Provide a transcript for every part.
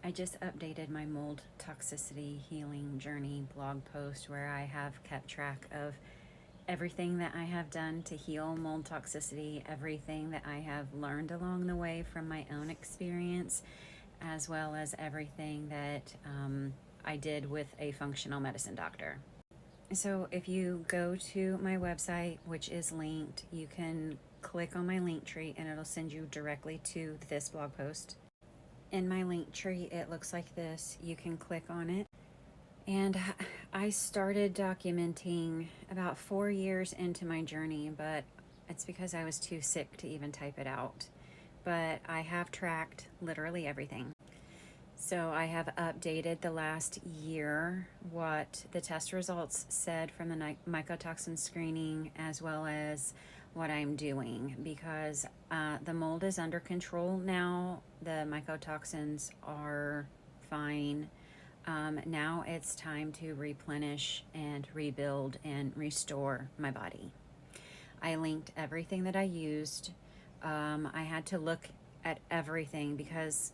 I just updated my mold toxicity healing journey blog post where I have kept track of everything that I have done to heal mold toxicity, everything that I have learned along the way from my own experience, as well as everything that I did with a functional medicine doctor. So if you go to my website, which is linked, you can click on my link tree and it'll send you directly to this blog post. In my link tree, it looks like this. You can click on it. And I started documenting about 4 years into my journey, but it's because I was too sick to even type it out. But I have tracked literally everything. So I have updated the last year what the test results said from the mycotoxin screening, as well as what I'm doing, because the mold is under control now. The mycotoxins are fine. Now it's time to replenish and rebuild and restore my body. I linked everything that I used. I had to look at everything because,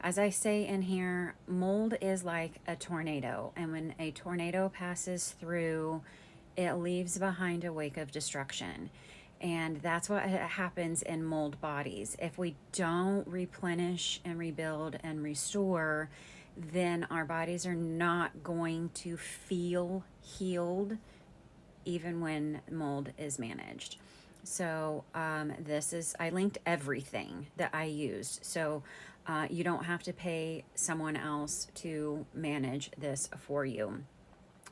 as I say in here, mold is like a tornado, and when a tornado passes through, it leaves behind a wake of destruction. And that's what happens in mold bodies. If we don't replenish and rebuild and restore, then our bodies are not going to feel healed even when mold is managed. So I linked everything that I used. So you don't have to pay someone else to manage this for you.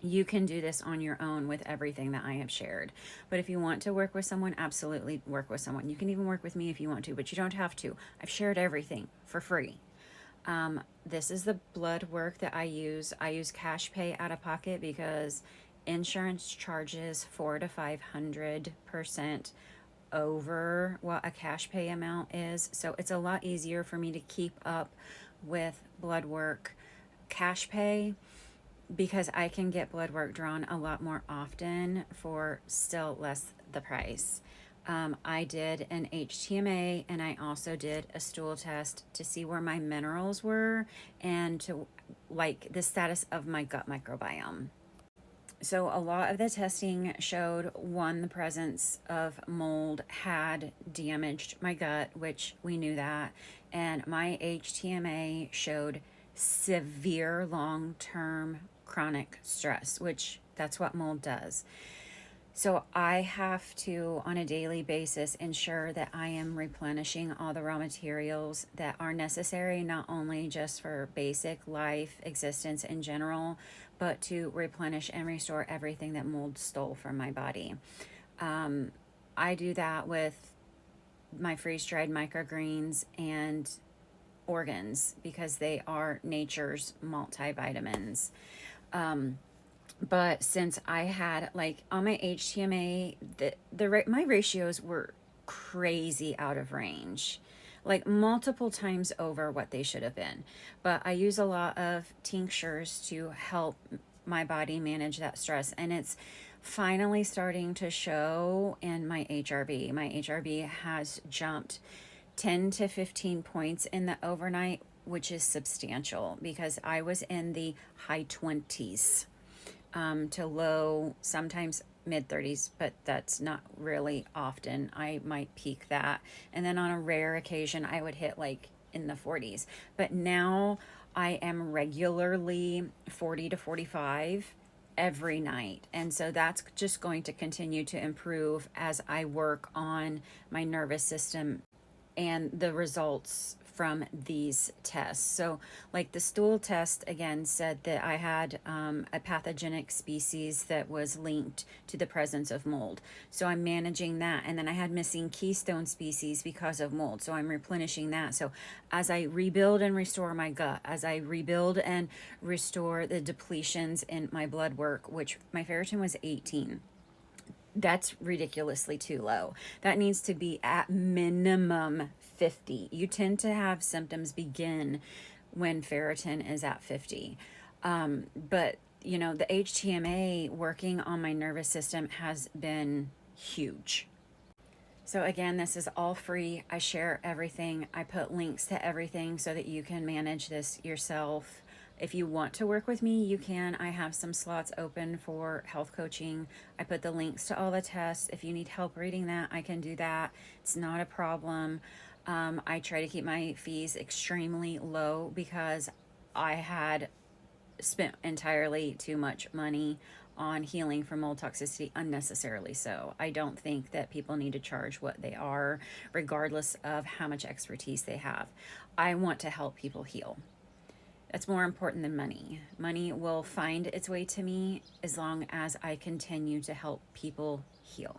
You can do this on your own with everything that I have shared. But if you want to work with someone, absolutely work with someone. You can even work with me if you want to, but you don't have to. I've shared everything for free. This is the blood work that I use. I use cash pay out of pocket because insurance charges 400 to 500% over what a cash pay amount is. So it's a lot easier for me to keep up with blood work cash pay because I can get blood work drawn a lot more often for still less the price. I did an HTMA and I also did a stool test to see where my minerals were and to like the status of my gut microbiome. So a lot of the testing showed one, the presence of mold had damaged my gut, which we knew that, and my HTMA showed severe long-term chronic stress, which that's what mold does. So I have to, on a daily basis, ensure that I am replenishing all the raw materials that are necessary, not only just for basic life existence in general, but to replenish and restore everything that mold stole from my body. I do that with my freeze-dried microgreens and organs because they are nature's multivitamins. But since I had like on my HTMA, my ratios were crazy out of range, like multiple times over what they should have been. But I use a lot of tinctures to help my body manage that stress, and it's finally starting to show in my HRV. My HRV has jumped 10 to 15 points in the overnight, which is substantial because I was in the high 20s to low, sometimes mid 30s, but that's not really often. I might peak that. And then on a rare occasion, I would hit like in the 40s. But now I am regularly 40 to 45 every night. And so that's just going to continue to improve as I work on my nervous system and the results from these tests. So like the stool test again said that I had a pathogenic species that was linked to the presence of mold. So I'm managing that. And then I had missing keystone species because of mold. So I'm replenishing that. So as I rebuild and restore my gut, as I rebuild and restore the depletions in my blood work, which my ferritin was 18, that's ridiculously too low. That needs to be at minimum 50. You tend to have symptoms begin when ferritin is at 50. But, you know, the HTMA working on my nervous system has been huge. So again, this is all free. I share everything. I put links to everything so that you can manage this yourself. If you want to work with me, you can. I have some slots open for health coaching. I put the links to all the tests. If you need help reading that, I can do that. It's not a problem. I try to keep my fees extremely low because I had spent entirely too much money on healing from mold toxicity unnecessarily. So I don't think that people need to charge what they are, regardless of how much expertise they have. I want to help people heal. That's more important than money. Money will find its way to me as long as I continue to help people heal.